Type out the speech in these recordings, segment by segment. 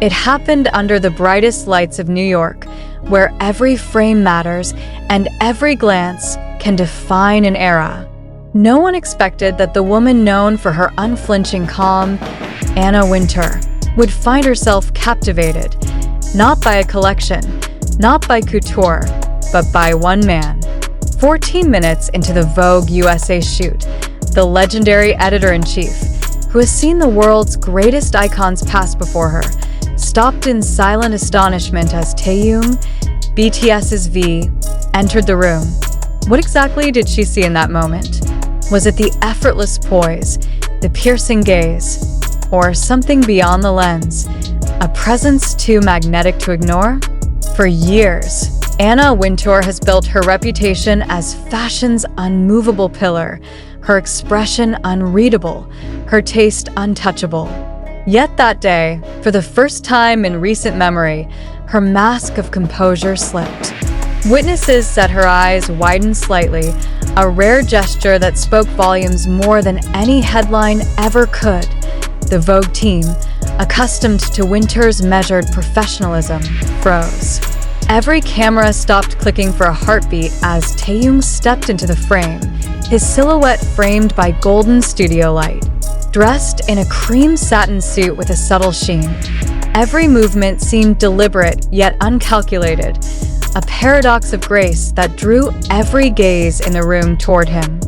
It happened under the brightest lights of New York, where every frame matters and every glance can define an era. No one expected that the woman known for her unflinching calm, Anna Wintour, would find herself captivated, not by a collection, not by couture, but by one man. 14 minutes into the Vogue USA shoot, the legendary editor-in-chief, who has seen the world's greatest icons pass before her, stopped in silent astonishment as Taehyung, BTS's V, entered the room. What exactly did she see in that moment? Was it the effortless poise, the piercing gaze, or something beyond the lens, a presence too magnetic to ignore? For years, Anna Wintour has built her reputation as fashion's unmovable pillar, her expression unreadable, her taste untouchable. Yet that day, for the first time in recent memory, her mask of composure slipped. Witnesses said her eyes widened slightly, a rare gesture that spoke volumes more than any headline ever could. The Vogue team, accustomed to Wintour's measured professionalism, froze. Every camera stopped clicking for a heartbeat as Taehyung stepped into the frame, his silhouette framed by golden studio light. Dressed in a cream satin suit with a subtle sheen, every movement seemed deliberate yet uncalculated, a paradox of grace that drew every gaze in the room toward him.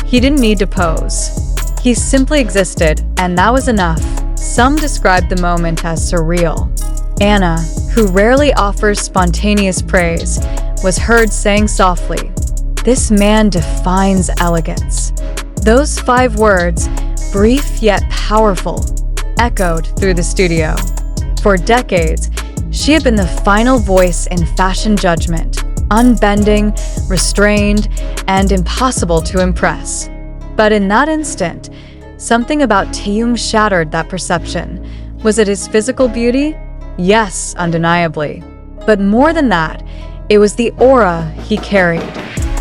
He didn't need to pose. He simply existed, and that was enough. Some described the moment as surreal. Anna, who rarely offers spontaneous praise, was heard saying softly, "This man defines elegance." Those 5 words, brief yet powerful, echoed through the studio. For decades, she had been the final voice in fashion judgment, unbending, restrained, and impossible to impress. But in that instant, something about Taehyung shattered that perception. Was it his physical beauty? Yes, undeniably. But more than that, it was the aura he carried,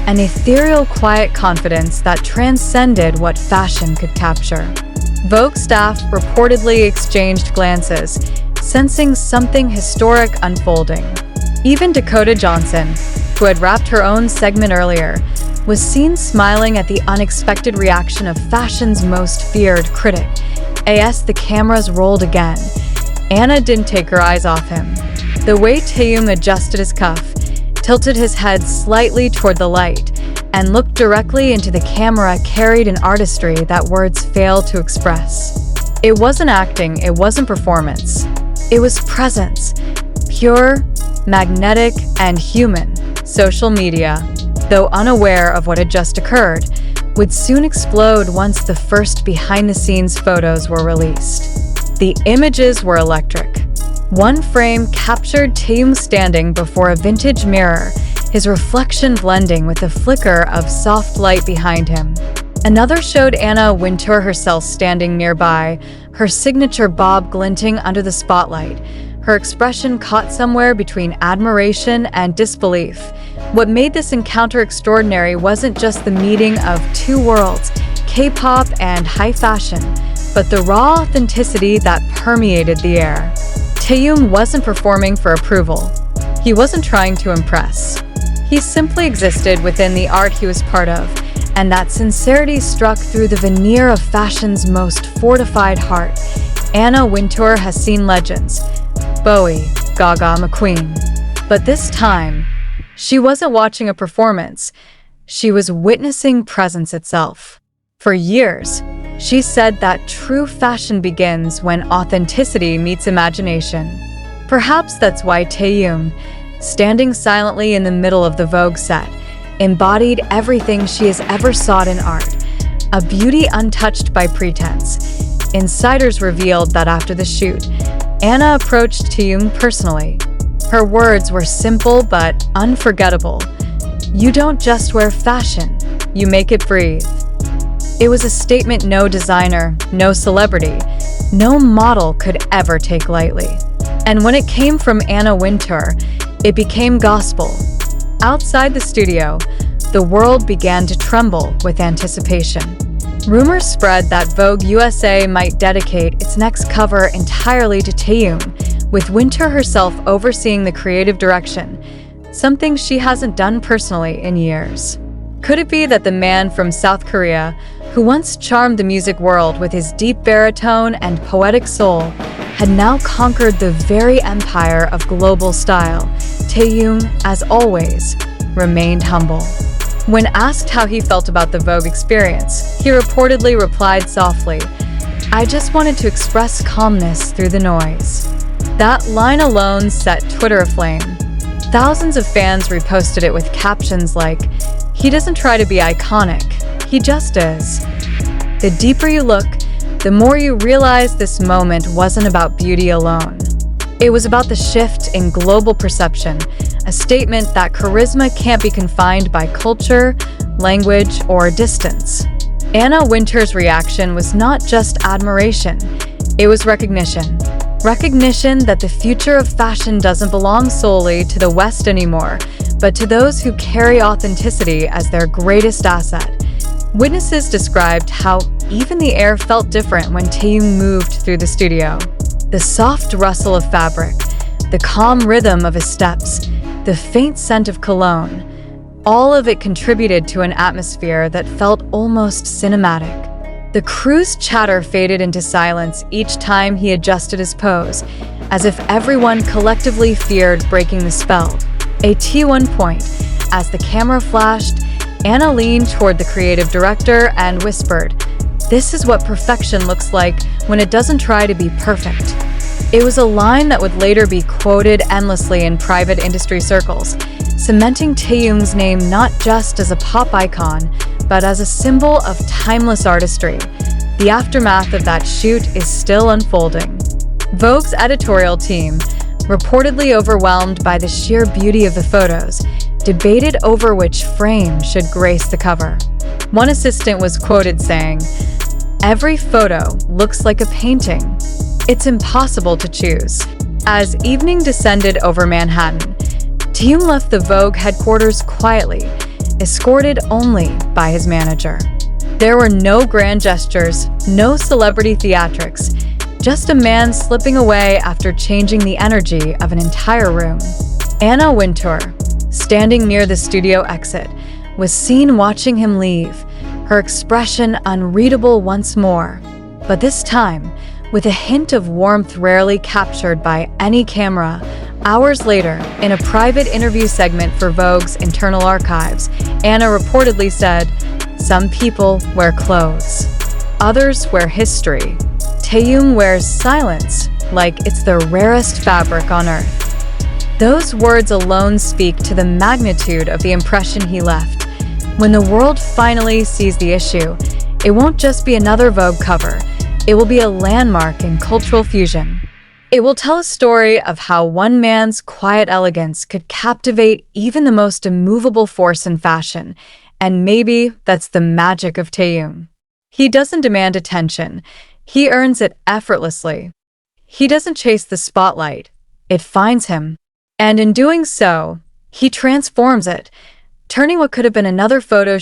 an ethereal, quiet confidence that transcended what fashion could capture. Vogue staff reportedly exchanged glances, sensing something historic unfolding. Even Dakota Johnson, who had wrapped her own segment earlier, was seen smiling at the unexpected reaction of fashion's most feared critic. As the cameras rolled again, Anna didn't take her eyes off him. The way Taehyung adjusted his cuff, tilted his head slightly toward the light, and looked directly into the camera carried an artistry that words fail to express. It wasn't acting, it wasn't performance. It was presence, pure, magnetic, and human. Social media, though unaware of what had just occurred, would soon explode once the first behind-the-scenes photos were released. The images were electric. One frame captured Taehyung standing before a vintage mirror, his reflection blending with the flicker of soft light behind him. Another showed Anna Wintour herself standing nearby, her signature bob glinting under the spotlight, her expression caught somewhere between admiration and disbelief. What made this encounter extraordinary wasn't just the meeting of 2 worlds, K-pop and high fashion, but the raw authenticity that permeated the air. Taehyung wasn't performing for approval. He wasn't trying to impress. He simply existed within the art he was part of, and that sincerity struck through the veneer of fashion's most fortified heart. Anna Wintour has seen legends, Bowie, Gaga, McQueen. But this time, she wasn't watching a performance. She was witnessing presence itself. For years, she said that true fashion begins when authenticity meets imagination. Perhaps that's why Taehyung, standing silently in the middle of the Vogue set, embodied everything she has ever sought in art, a beauty untouched by pretense. Insiders revealed that after the shoot, Anna approached Taehyung personally. Her words were simple but unforgettable. "You don't just wear fashion, you make it breathe." It was a statement no designer, no celebrity, no model could ever take lightly. And when it came from Anna Wintour, it became gospel. Outside the studio, the world began to tremble with anticipation. Rumors spread that Vogue USA might dedicate its next cover entirely to Taehyung, with Wintour herself overseeing the creative direction, something she hasn't done personally in years. Could it be that the man from South Korea, who once charmed the music world with his deep baritone and poetic soul, had now conquered the very empire of global style? Taehyung, as always, remained humble. When asked how he felt about the Vogue experience, he reportedly replied softly, "I just wanted to express calmness through the noise." That line alone set Twitter aflame. Thousands of fans reposted it with captions like, "He doesn't try to be iconic, he just is." The deeper you look, the more you realize this moment wasn't about beauty alone. It was about the shift in global perception, a statement that charisma can't be confined by culture, language, or distance. Anna Wintour's reaction was not just admiration, it was recognition. Recognition that the future of fashion doesn't belong solely to the West anymore, but to those who carry authenticity as their greatest asset. Witnesses described how even the air felt different when Taehyung moved through the studio. The soft rustle of fabric, the calm rhythm of his steps, the faint scent of cologne, all of it contributed to an atmosphere that felt almost cinematic. The crew's chatter faded into silence each time he adjusted his pose, as if everyone collectively feared breaking the spell. At one point, as the camera flashed, Anna leaned toward the creative director and whispered, "This is what perfection looks like when it doesn't try to be perfect." It was a line that would later be quoted endlessly in private industry circles, cementing Taehyung's name not just as a pop icon, but as a symbol of timeless artistry. The aftermath of that shoot is still unfolding. Vogue's editorial team, reportedly overwhelmed by the sheer beauty of the photos, debated over which frame should grace the cover. One assistant was quoted saying, "Every photo looks like a painting. It's impossible to choose." As evening descended over Manhattan, Taehyung left the Vogue headquarters quietly, escorted only by his manager. There were no grand gestures, no celebrity theatrics, just a man slipping away after changing the energy of an entire room. Anna Wintour, standing near the studio exit, was seen watching him leave, her expression unreadable once more, but this time with a hint of warmth rarely captured by any camera. Hours later, in a private interview segment for Vogue's internal archives, Anna reportedly said, "Some people wear clothes. Others wear history. Taehyung wears silence, like it's the rarest fabric on earth." Those words alone speak to the magnitude of the impression he left. When the world finally sees the issue, it won't just be another Vogue cover. It will be a landmark in cultural fusion. It will tell a story of how one man's quiet elegance could captivate even the most immovable force in fashion, and maybe that's the magic of Taehyung. He doesn't demand attention, he earns it effortlessly. He doesn't chase the spotlight, it finds him. And in doing so, he transforms it, turning what could have been another photo